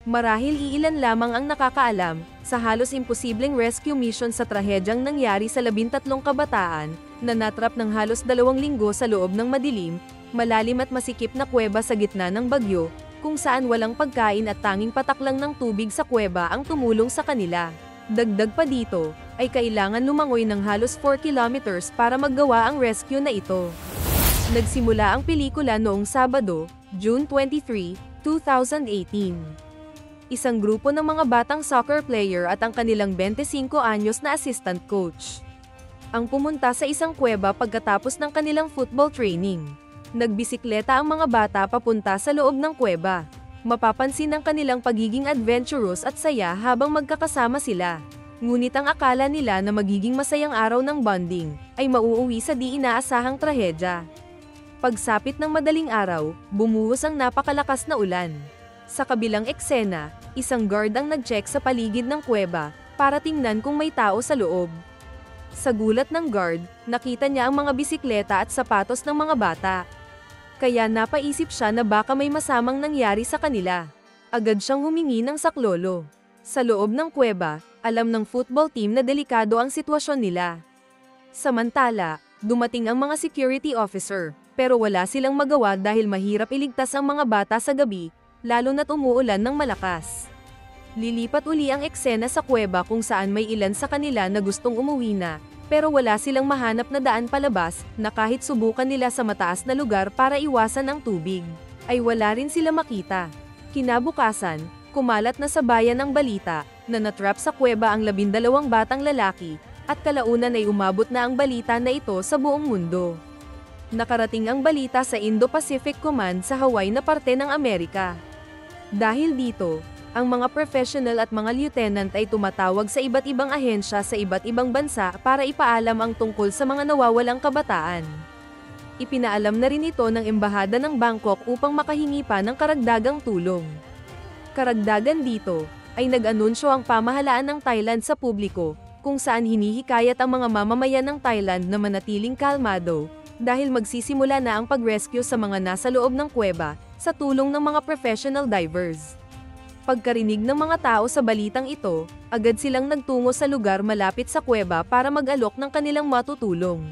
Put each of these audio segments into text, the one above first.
Marahil iilan lamang ang nakakaalam sa halos imposibleng rescue mission sa trahedyang nangyari sa 13 kabataan na natrap ng halos 2 linggo sa loob ng madilim, malalim at masikip na kuweba sa gitna ng bagyo, kung saan walang pagkain at tanging patak lang ng tubig sa kuweba ang tumulong sa kanila. Dagdag pa dito, ay kailangan lumangoy ng halos 4 kilometers para maggawa ang rescue na ito. Nagsimula ang pelikula noong Sabado, June 23, 2018. Isang grupo ng mga batang soccer player at ang kanilang 25 anyos na assistant coach ang pumunta sa isang kuweba pagkatapos ng kanilang football training. Nagbisikleta ang mga bata papunta sa loob ng kuweba. Mapapansin ang kanilang pagiging adventurous at saya habang magkakasama sila. Ngunit ang akala nila na magiging masayang araw ng bonding ay mauuwi sa di inaasahang trahedya. Pagsapit ng madaling araw, bumuhos ang napakalakas na ulan. Sa kabilang eksena, isang guard ang nag-check sa paligid ng kuweba para tingnan kung may tao sa loob. Sa gulat ng guard, nakita niya ang mga bisikleta at sapatos ng mga bata. Kaya napaisip siya na baka may masamang nangyari sa kanila. Agad siyang humingi ng saklolo. Sa loob ng kuweba, alam ng football team na delikado ang sitwasyon nila. Samantala, dumating ang mga security officer, pero wala silang magawa dahil mahirap iligtas ang mga bata sa gabi, lalo na't umuulan ng malakas. Lilipat uli ang eksena sa kuweba kung saan may ilan sa kanila na gustong umuwi na, pero wala silang mahanap na daan palabas na kahit subukan nila sa mataas na lugar para iwasan ang tubig, ay wala rin sila makita. Kinabukasan, kumalat na sa bayan ang balita na natrap sa kuweba ang 12 batang lalaki, at kalaunan ay umabot na ang balita na ito sa buong mundo. Nakarating ang balita sa Indo-Pacific Command sa Hawaii na parte ng Amerika. Dahil dito, ang mga professional at mga lieutenant ay tumatawag sa iba't ibang ahensya sa iba't ibang bansa para ipaalam ang tungkol sa mga nawawalang kabataan. Ipinaalam na rin ito ng Embahada ng Bangkok upang makahingi pa ng karagdagang tulong. Karagdagan dito, ay nag-anunsyo ang pamahalaan ng Thailand sa publiko, kung saan hinihikayat ang mga mamamayan ng Thailand na manatiling kalmado, dahil magsisimula na ang pag-rescue sa mga nasa loob ng kuweba, sa tulong ng mga professional divers. Pagkarinig ng mga tao sa balitang ito, agad silang nagtungo sa lugar malapit sa kuweba para mag-alok ng kanilang matutulong.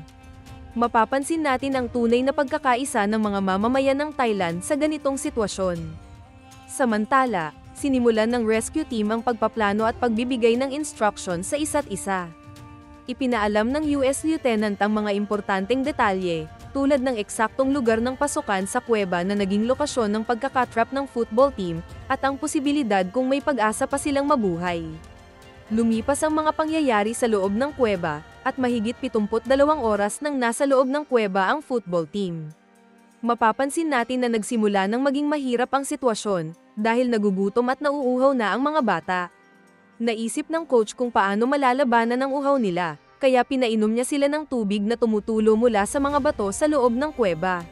Mapapansin natin ang tunay na pagkakaisa ng mga mamamayan ng Thailand sa ganitong sitwasyon. Samantala, sinimulan ng rescue team ang pagpaplano at pagbibigay ng instruction sa isa't isa. Ipinaalam ng US Lieutenant ang mga importanteng detalye, tulad ng eksaktong lugar ng pasukan sa kuweba na naging lokasyon ng pagkakatrap ng football team, at ang posibilidad kung may pag-asa pa silang mabuhay. Lumipas ang mga pangyayari sa loob ng kuweba, at mahigit 72 oras nang nasa loob ng kuweba ang football team. Mapapansin natin na nagsimula ng maging mahirap ang sitwasyon, dahil nagugutom at nauuhaw na ang mga bata. Naisip ng coach kung paano malalabanan ang uhaw nila, kaya pinainom niya sila ng tubig na tumutulo mula sa mga bato sa loob ng kuweba.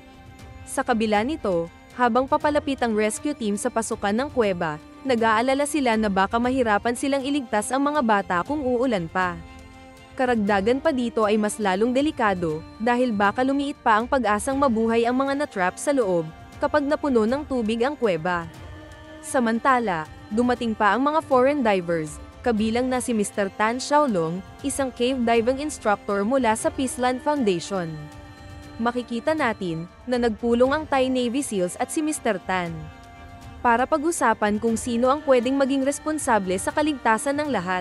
Sa kabila nito, habang papalapit ang rescue team sa pasukan ng kuweba, nag-aalala sila na baka mahirapan silang iligtas ang mga bata kung uulan pa. Karagdagan pa dito ay mas lalong delikado, dahil baka lumiit pa ang pag-asang mabuhay ang mga natrap sa loob, kapag napuno ng tubig ang kuweba. Samantala, dumating pa ang mga foreign divers, kabilang na si Mr. Tan Xiaolong, isang cave diving instructor mula sa Peaceland Foundation. Makikita natin na nagpulong ang Thai Navy SEALs at si Mr. Tan para pag-usapan kung sino ang pwedeng maging responsable sa kaligtasan ng lahat.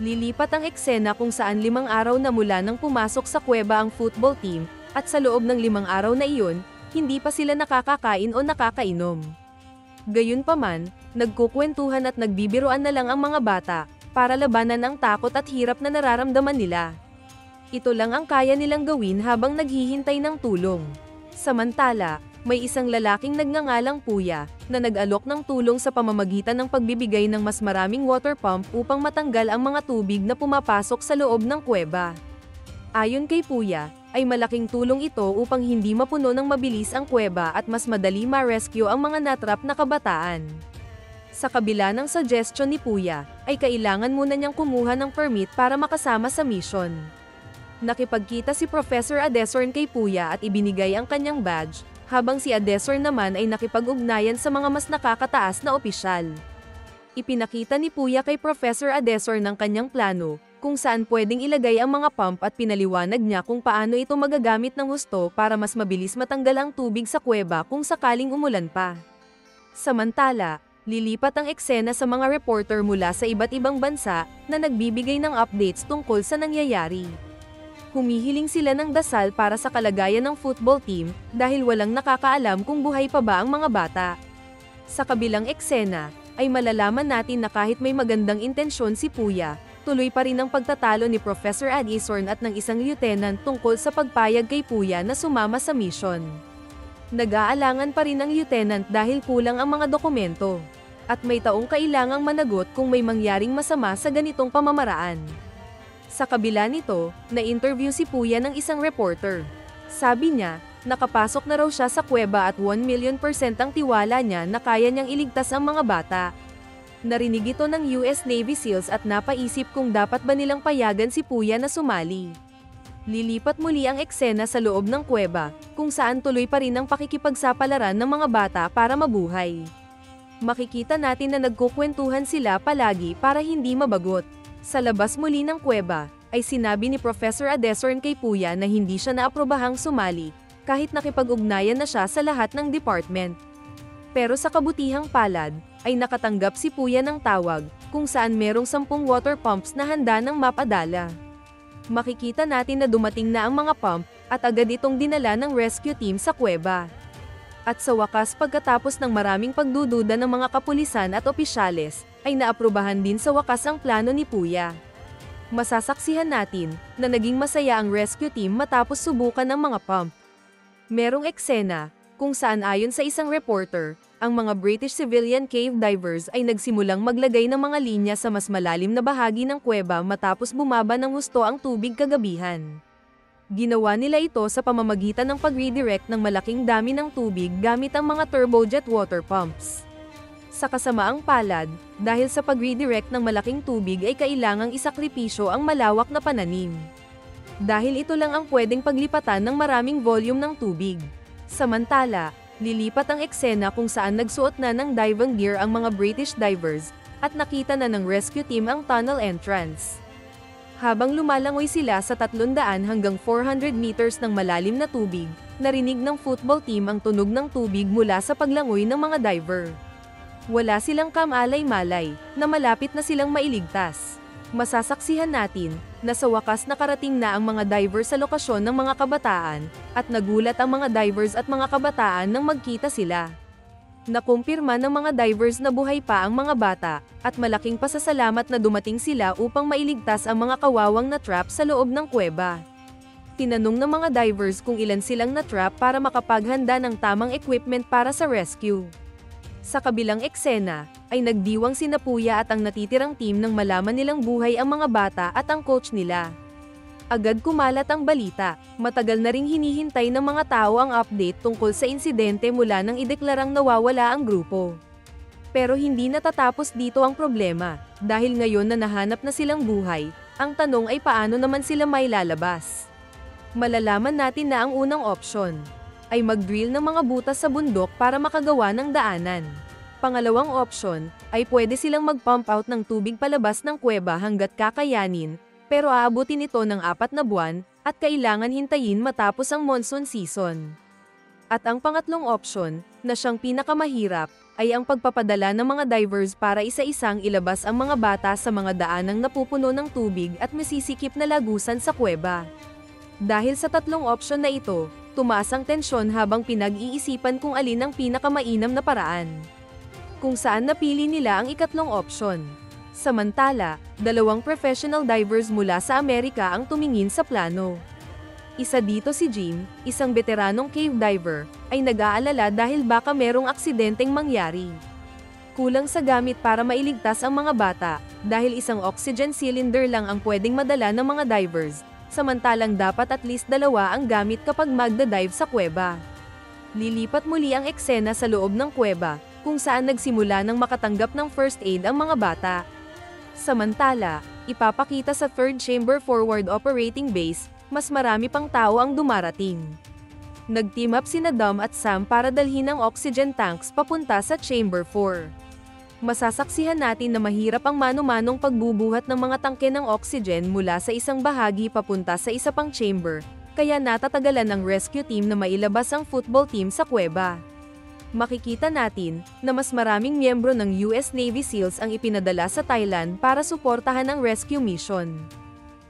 Lilipat ang eksena kung saan 5 araw na mula nang pumasok sa kuweba ang football team, at sa loob ng 5 araw na iyon, hindi pa sila nakakakain o nakakainom. Gayunpaman, nagkukwentuhan at nagbibiruan na lang ang mga bata, para labanan ang takot at hirap na nararamdaman nila. Ito lang ang kaya nilang gawin habang naghihintay ng tulong. Samantala, may isang lalaking nagngangalang Puya, na nag-alok ng tulong sa pamamagitan ng pagbibigay ng mas maraming water pump upang matanggal ang mga tubig na pumapasok sa loob ng kuweba. Ayon kay Puya, ay malaking tulong ito upang hindi mapuno ng mabilis ang kuweba at mas madali ma-rescue ang mga natrap na kabataan. Sa kabila ng suggestion ni Puya, ay kailangan muna niyang kumuha ng permit para makasama sa mission. Nakipagkita si Professor Adesorn kay Puya at ibinigay ang kanyang badge, habang si Adesorn naman ay nakipag-ugnayan sa mga mas nakakataas na opisyal. Ipinakita ni Puya kay Professor Adesor ng kanyang plano, kung saan pwedeng ilagay ang mga pump at pinaliwanag niya kung paano ito magagamit ng husto para mas mabilis matanggal ang tubig sa kuweba kung sakaling umulan pa. Samantala, lilipat ang eksena sa mga reporter mula sa iba't ibang bansa na nagbibigay ng updates tungkol sa nangyayari. Humihiling sila ng dasal para sa kalagayan ng football team dahil walang nakakaalam kung buhay pa ba ang mga bata. Sa kabilang eksena, ay malalaman natin na kahit may magandang intensyon si Puya, tuloy pa rin ang pagtatalo ni Professor Adesor at ng isang lieutenant tungkol sa pagpayag kay Puya na sumama sa mission. Nag-aalangan pa rin ang lieutenant dahil kulang ang mga dokumento. At may taong kailangang managot kung may mangyaring masama sa ganitong pamamaraan. Sa kabila nito, na-interview si Puya ng isang reporter. Sabi niya, nakapasok na raw siya sa kuweba at 1,000,000% ang tiwala niya na kaya niyang iligtas ang mga bata. Narinig ito ng US Navy SEALs at napaisip kung dapat ba nilang payagan si Puya na sumali. Lilipat muli ang eksena sa loob ng kuweba, kung saan tuloy pa rin ang pakikipagsapalaran ng mga bata para mabuhay. Makikita natin na nagkukwentuhan sila palagi para hindi mabagot. Sa labas muli ng kuweba, ay sinabi ni Professor Adesor kay Puya na hindi siya naaprobahang sumali, kahit nakipag-ugnayan na siya sa lahat ng department. Pero sa kabutihang palad, ay nakatanggap si Puya ng tawag, kung saan merong 10 water pumps na handa ng mapadala. Makikita natin na dumating na ang mga pump, at agad itong dinala ng rescue team sa kuweba. At sa wakas pagkatapos ng maraming pagdududa ng mga kapulisan at opisyales, ay naaprubahan din sa wakas ang plano ni Puya. Masasaksihan natin, na naging masaya ang rescue team matapos subukan ng mga pump. Merong eksena, kung saan ayon sa isang reporter, ang mga British civilian cave divers ay nagsimulang maglagay ng mga linya sa mas malalim na bahagi ng kuweba matapos bumaba ng husto ang tubig kagabihan. Ginawa nila ito sa pamamagitan ng pag-redirect ng malaking dami ng tubig gamit ang mga turbojet water pumps. Sa kasamaang palad, dahil sa pag-redirect ng malaking tubig ay kailangang isakripisyo ang malawak na pananim. Dahil ito lang ang pwedeng paglipatan ng maraming volume ng tubig. Samantala, lilipat ang eksena kung saan nagsuot na ng diving gear ang mga British divers, at nakita na ng rescue team ang tunnel entrance. Habang lumalangoy sila sa 300 hanggang 400 meters ng malalim na tubig, narinig ng football team ang tunog ng tubig mula sa paglangoy ng mga diver. Wala silang kamalay-malay, na malapit na silang mailigtas. Masasaksihan natin, na sa wakas nakarating na ang mga divers sa lokasyon ng mga kabataan, at nagulat ang mga divers at mga kabataan nang magkita sila. Nakumpirma ng mga divers na buhay pa ang mga bata, at malaking pasasalamat na dumating sila upang mailigtas ang mga kawawang na-trap sa loob ng kuweba. Tinanong ng mga divers kung ilan silang na-trap para makapaghanda ng tamang equipment para sa rescue. Sa kabilang eksena, ay nagdiwang sina Puya at ang natitirang team nang malaman nilang buhay ang mga bata at ang coach nila. Agad kumalat ang balita, matagal na ring hinihintay ng mga tao ang update tungkol sa insidente mula nang ideklarang nawawala ang grupo. Pero hindi natatapos dito ang problema, dahil ngayon na nahanap na silang buhay, ang tanong ay paano naman sila mailalabas. Malalaman natin na ang unang opsyon ay mag-drill ng mga butas sa bundok para makagawa ng daanan. Pangalawang opsyon ay pwede silang mag-pump out ng tubig palabas ng kuweba hanggat kakayanin, pero aabutin ito ng 4 na buwan, at kailangan hintayin matapos ang monsoon season. At ang pangatlong opsyon, na siyang pinakamahirap, ay ang pagpapadala ng mga divers para isa-isang ilabas ang mga bata sa mga daanang napupuno ng tubig at masisikip na lagusan sa kuweba. Dahil sa tatlong opsyon na ito, tumaas ang tensyon habang pinag-iisipan kung alin ang pinakamainam na paraan. Kung saan napili nila ang ikatlong opsyon. Samantala, 2 professional divers mula sa Amerika ang tumingin sa plano. Isa dito si Jim, isang veteranong cave diver, ay nag-aalala dahil baka merong aksidenteng mangyari. Kulang sa gamit para mailigtas ang mga bata, dahil isang oxygen cylinder lang ang pwedeng madala ng mga divers, samantalang dapat at least 2 ang gamit kapag magda-dive sa kuweba. Lilipat muli ang eksena sa loob ng kuweba, kung saan nagsimula ng makatanggap ng first aid ang mga bata. Samantala, ipapakita sa 3rd Chamber Forward Operating Base, mas marami pang tao ang dumarating. Nag-team up sina Dom at Sam para dalhin ang oxygen tanks papunta sa Chamber 4. Masasaksihan natin na mahirap ang mano-manong pagbubuhat ng mga tangke ng oxygen mula sa isang bahagi papunta sa isa pang chamber, kaya natatagalan ng rescue team na mailabas ang football team sa kuweba. Makikita natin na mas maraming miyembro ng US Navy SEALs ang ipinadala sa Thailand para suportahan ang rescue mission.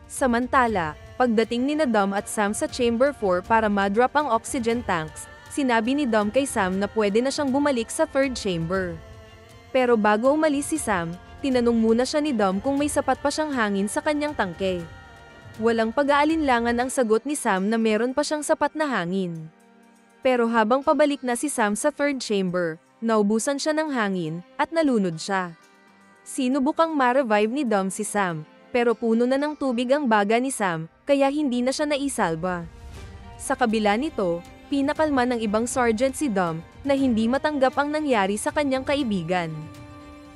Samantala, pagdating ni Dom at Sam sa Chamber 4 para ma-drop ang oxygen tanks, sinabi ni Dom kay Sam na pwede na siyang bumalik sa third chamber. Pero bago umalis si Sam, tinanong muna siya ni Dom kung may sapat pa siyang hangin sa kanyang tangke. Walang pag-aalinlangan ang sagot ni Sam na meron pa siyang sapat na hangin. Pero habang pabalik na si Sam sa third chamber, naubusan siya ng hangin, at nalunod siya. Sinubukang ma-revive ni Dom si Sam, pero puno na ng tubig ang baga ni Sam, kaya hindi na siya naisalba. Sa kabila nito, pinakalma ng ibang sergeant si Dom, na hindi matanggap ang nangyari sa kanyang kaibigan.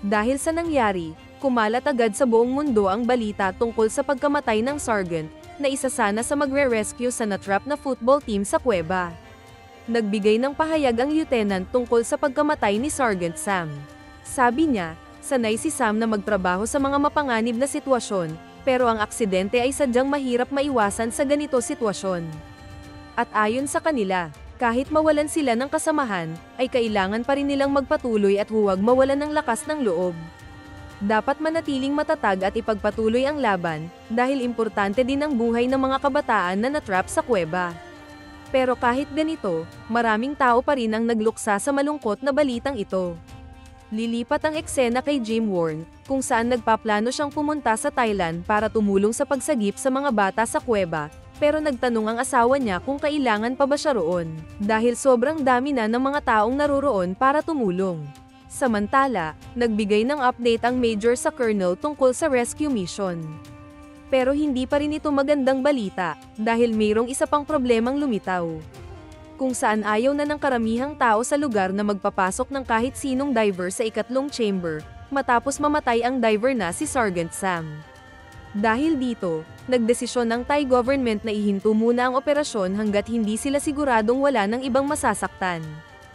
Dahil sa nangyari, kumalat agad sa buong mundo ang balita tungkol sa pagkamatay ng sergeant, na isa sana sa magre-rescue sa natrap na football team sa kuweba. Nagbigay ng pahayag ang lieutenant tungkol sa pagkamatay ni Sergeant Sam. Sabi niya, sanay si Sam na magtrabaho sa mga mapanganib na sitwasyon, pero ang aksidente ay sadyang mahirap maiwasan sa ganito sitwasyon. At ayon sa kanila, kahit mawalan sila ng kasamahan, ay kailangan pa rin nilang magpatuloy at huwag mawalan ng lakas ng loob. Dapat manatiling matatag at ipagpatuloy ang laban, dahil importante din ang buhay ng mga kabataan na natrap sa kuweba. Pero kahit ganito, maraming tao pa rin ang nagluksa sa malungkot na balitang ito. Lilipat ang eksena kay Jim Warren, kung saan nagpaplano siyang pumunta sa Thailand para tumulong sa pagsagip sa mga bata sa kuweba, pero nagtanong ang asawa niya kung kailangan pa ba siya roon, dahil sobrang dami na ng mga taong naroroon para tumulong. Samantala, nagbigay ng update ang Major sa Colonel tungkol sa rescue mission. Pero hindi pa rin ito magandang balita, dahil mayroong isa pang problemang lumitaw. Kung saan ayaw na ng karamihang tao sa lugar na magpapasok ng kahit sinong diver sa ikatlong chamber, matapos mamatay ang diver na si Sergeant Sam. Dahil dito, nagdesisyon ng Thai government na ihinto muna ang operasyon hanggat hindi sila siguradong wala ng ibang masasaktan.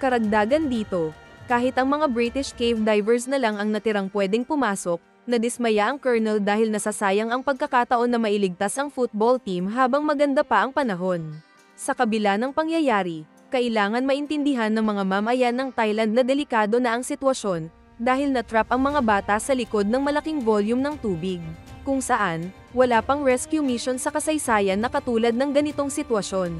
Karagdagan dito, kahit ang mga British cave divers na lang ang natirang pwedeng pumasok, nadismaya ang colonel dahil nasasayang ang pagkakataon na mailigtas ang football team habang maganda pa ang panahon. Sa kabila ng pangyayari, kailangan maintindihan ng mga mamayan ng Thailand na delikado na ang sitwasyon, dahil natrap ang mga bata sa likod ng malaking volume ng tubig, kung saan, wala pang rescue mission sa kasaysayan na katulad ng ganitong sitwasyon.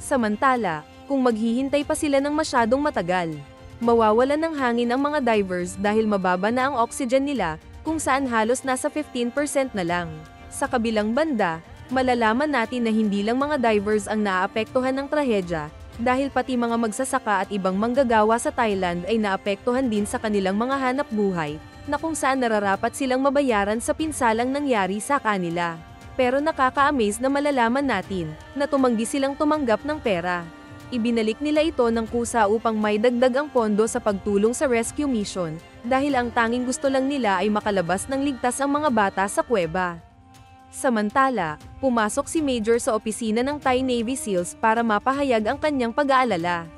Samantala, kung maghihintay pa sila ng masyadong matagal, mawawalan ng hangin ang mga divers dahil mababa na ang oxygen nila, kung saan halos nasa 15% na lang. Sa kabilang banda, malalaman natin na hindi lang mga divers ang naapektuhan ng trahedya, dahil pati mga magsasaka at ibang manggagawa sa Thailand ay naapektuhan din sa kanilang mga hanap buhay, na kung saan nararapat silang mabayaran sa pinsalang nangyari sa kanila. Pero nakaka-amaze na malalaman natin, na tumanggi silang tumanggap ng pera. Ibinalik nila ito ng kusa upang may dagdag ang pondo sa pagtulong sa rescue mission, dahil ang tanging gusto lang nila ay makalabas ng ligtas ang mga bata sa kuweba. Samantala, pumasok si Major sa opisina ng Thai Navy SEALs para mapahayag ang kanyang pag-aalala.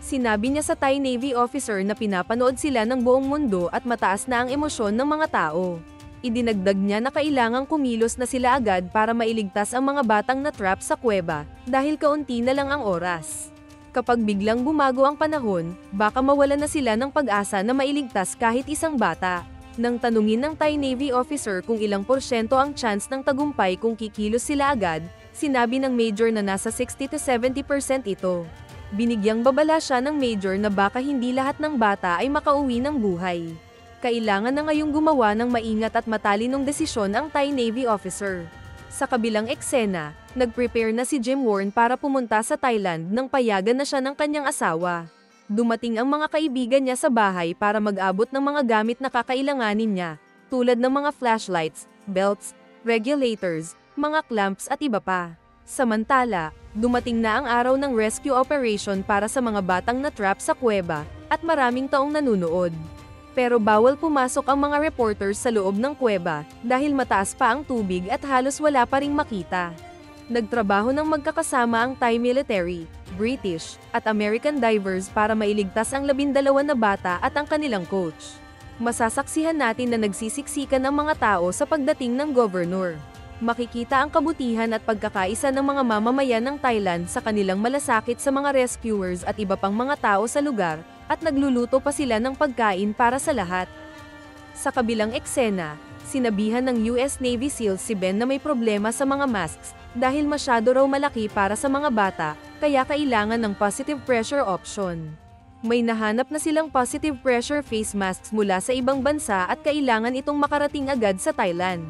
Sinabi niya sa Thai Navy officer na pinapanood sila ng buong mundo at mataas na ang emosyon ng mga tao. Idinagdag niya na kailangang kumilos na sila agad para mailigtas ang mga batang natrap sa kuweba, dahil kaunti na lang ang oras. Kapag biglang bumago ang panahon, baka mawalan na sila ng pag-asa na mailigtas kahit isang bata. Nang tanungin ng Thai Navy officer kung ilang porsyento ang chance ng tagumpay kung kikilos sila agad, sinabi ng Major na nasa 60 to 70% ito. Binigyang babala siya ng Major na baka hindi lahat ng bata ay makauwi ng buhay. Kailangan na ngayong gumawa ng maingat at matalinong desisyon ang Thai Navy officer. Sa kabilang eksena, nag-prepare na si Jim Warren para pumunta sa Thailand nang payagan na siya ng kanyang asawa. Dumating ang mga kaibigan niya sa bahay para mag-abot ng mga gamit na kakailanganin niya, tulad ng mga flashlights, belts, regulators, mga clamps at iba pa. Samantala, dumating na ang araw ng rescue operation para sa mga batang natrap sa kuweba, at maraming taong nanunood. Pero bawal pumasok ang mga reporters sa loob ng kuweba, dahil mataas pa ang tubig at halos wala pa ring makita. Nagtrabaho ng magkakasama ang Thai military, British, at American divers para mailigtas ang 12 na bata at ang kanilang coach. Masasaksihan natin na nagsisiksikan ng mga tao sa pagdating ng governor. Makikita ang kabutihan at pagkakaisa ng mga mamamayan ng Thailand sa kanilang malasakit sa mga rescuers at iba pang mga tao sa lugar, at nagluluto pa sila ng pagkain para sa lahat. Sa kabilang eksena, sinabihan ng US Navy SEALs si Ben na may problema sa mga masks, dahil masyado raw malaki para sa mga bata, kaya kailangan ng positive pressure option. May nahanap na silang positive pressure face masks mula sa ibang bansa at kailangan itong makarating agad sa Thailand.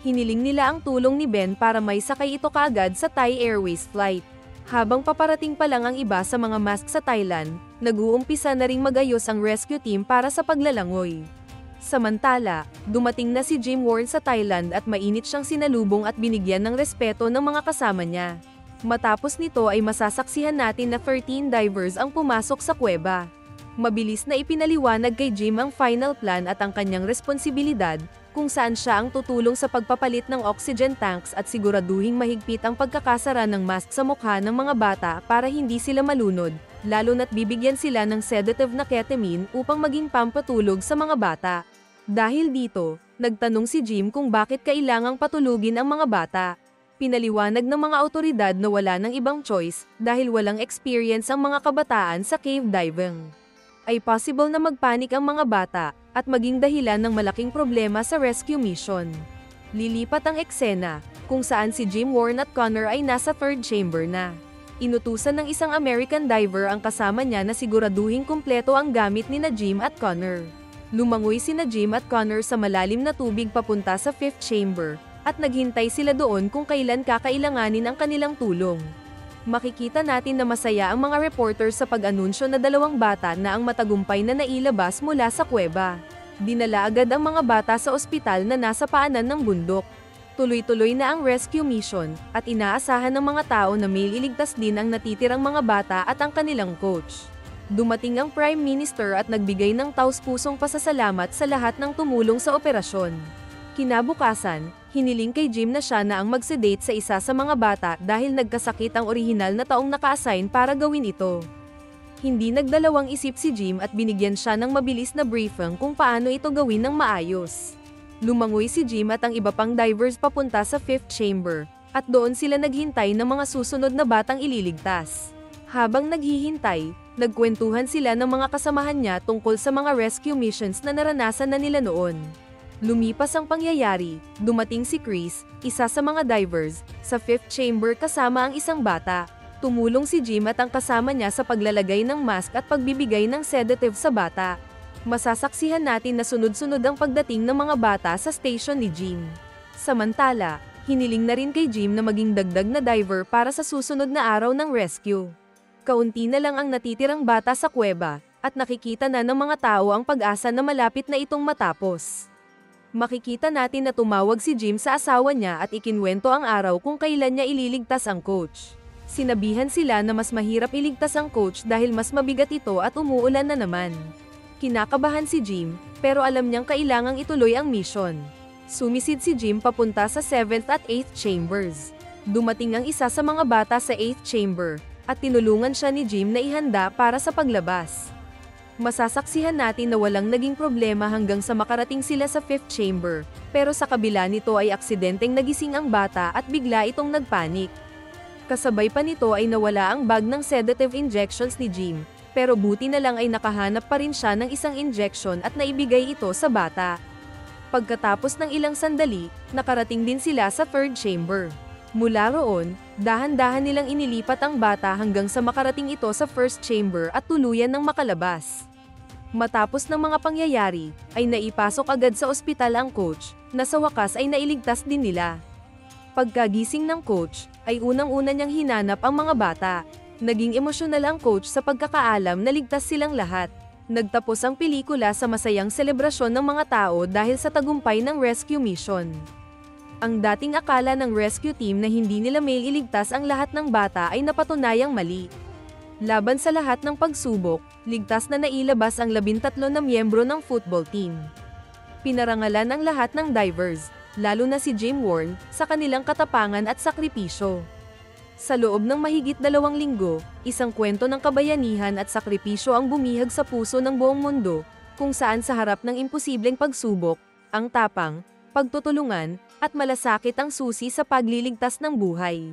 Hiniling nila ang tulong ni Ben para may sakay ito kaagad sa Thai Airways flight. Habang paparating pa lang ang iba sa mga mask sa Thailand, nag-uumpisa na ring magayos ang rescue team para sa paglalangoy. Samantala, dumating na si Jim Warren sa Thailand at mainit siyang sinalubong at binigyan ng respeto ng mga kasama niya. Matapos nito ay masasaksihan natin na 13 divers ang pumasok sa kuweba. Mabilis na ipinaliwanag kay Jim ang final plan at ang kanyang responsibilidad, kung saan siya ang tutulong sa pagpapalit ng oxygen tanks at siguraduhing mahigpit ang pagkakasara ng mask sa mukha ng mga bata para hindi sila malunod, lalo na't bibigyan sila ng sedative na ketamine upang maging pampatulog sa mga bata. Dahil dito, nagtanong si Jim kung bakit kailangang patulugin ang mga bata. Pinaliwanag ng mga awtoridad na wala ng ibang choice dahil walang experience ang mga kabataan sa cave diving. Ay possible na magpanik ang mga bata at maging dahilan ng malaking problema sa rescue mission. Lilipat ang eksena, kung saan si Jim Warren at Connor ay nasa third chamber na. Inutusan ng isang American diver ang kasama niya na siguraduhing kumpleto ang gamit ni Jim at Connor. Lumangoy sina Jim at Connor sa malalim na tubig papunta sa fifth chamber, at naghintay sila doon kung kailan kakailanganin ang kanilang tulong. Makikita natin na masaya ang mga reporters sa pag-anunsyo na 2 bata na ang matagumpay na nailabas mula sa kuweba. Dinala agad ang mga bata sa ospital na nasa paanan ng bundok. Tuloy-tuloy na ang rescue mission, at inaasahan ng mga tao na may iligtas din ang natitirang mga bata at ang kanilang coach. Dumating ang Prime Minister at nagbigay ng taus-pusong pasasalamat sa lahat ng tumulong sa operasyon. Kinabukasan, hiniling kay Jim na siya na ang magsedate sa isa sa mga bata dahil nagkasakit ang orihinal na taong naka-assign para gawin ito. Hindi nagdalawang isip si Jim at binigyan siya ng mabilis na briefing kung paano ito gawin ng maayos. Lumangoy si Jim at ang iba pang divers papunta sa fifth chamber, at doon sila naghintay ng mga susunod na batang ililigtas. Habang naghihintay, nagkwentuhan sila ng mga kasamahan niya tungkol sa mga rescue missions na naranasan na nila noon. Lumipas ang pangyayari, dumating si Chris, isa sa mga divers, sa fifth chamber kasama ang isang bata. Tumulong si Jim at ang kasama niya sa paglalagay ng mask at pagbibigay ng sedative sa bata. Masasaksihan natin na sunod-sunod ang pagdating ng mga bata sa station ni Jim. Samantala, hiniling na rin kay Jim na maging dagdag na diver para sa susunod na araw ng rescue. Kaunti na lang ang natitirang bata sa kuweba, at nakikita na ng mga tao ang pag-asa na malapit na itong matapos. Makikita natin na tumawag si Jim sa asawa niya at ikinwento ang araw kung kailan niya ililigtas ang coach. Sinabihan sila na mas mahirap iligtas ang coach dahil mas mabigat ito at umuulan na naman. Kinakabahan si Jim, pero alam niyang kailangang ituloy ang mission. Sumisid si Jim papunta sa 7th at 8th chambers. Dumating ang isa sa mga bata sa 8th chamber, at tinulungan siya ni Jim na ihanda para sa paglabas. Masasaksihan natin na walang naging problema hanggang sa makarating sila sa 5th chamber, pero sa kabila nito ay aksidenteng nagising ang bata at bigla itong nagpanik. Kasabay pa nito ay nawala ang bag ng sedative injections ni Jim, pero buti na lang ay nakahanap pa rin siya ng isang injection at naibigay ito sa bata. Pagkatapos ng ilang sandali, nakarating din sila sa 3rd chamber. Mula roon, dahan-dahan nilang inilipat ang bata hanggang sa makarating ito sa 1st chamber at tuluyan ng makalabas. Matapos ng mga pangyayari, ay naipasok agad sa ospital ang coach, na sa wakas ay nailigtas din nila. Pagkagising ng coach, ay unang-una niyang hinanap ang mga bata. Naging emosyonal ang coach sa pagkakaalam na ligtas silang lahat. Nagtapos ang pelikula sa masayang selebrasyon ng mga tao dahil sa tagumpay ng rescue mission. Ang dating akala ng rescue team na hindi nila may iligtas ang lahat ng bata ay napatunayang mali. Laban sa lahat ng pagsubok, ligtas na nailabas ang 13 na miyembro ng football team. Pinarangalan ang lahat ng divers, lalo na si Jim Warren, sa kanilang katapangan at sakripisyo. Sa loob ng mahigit 2 linggo, isang kwento ng kabayanihan at sakripisyo ang bumihag sa puso ng buong mundo, kung saan sa harap ng imposibleng pagsubok, ang tapang, pagtutulungan, at malasakit ang susi sa pagliligtas ng buhay.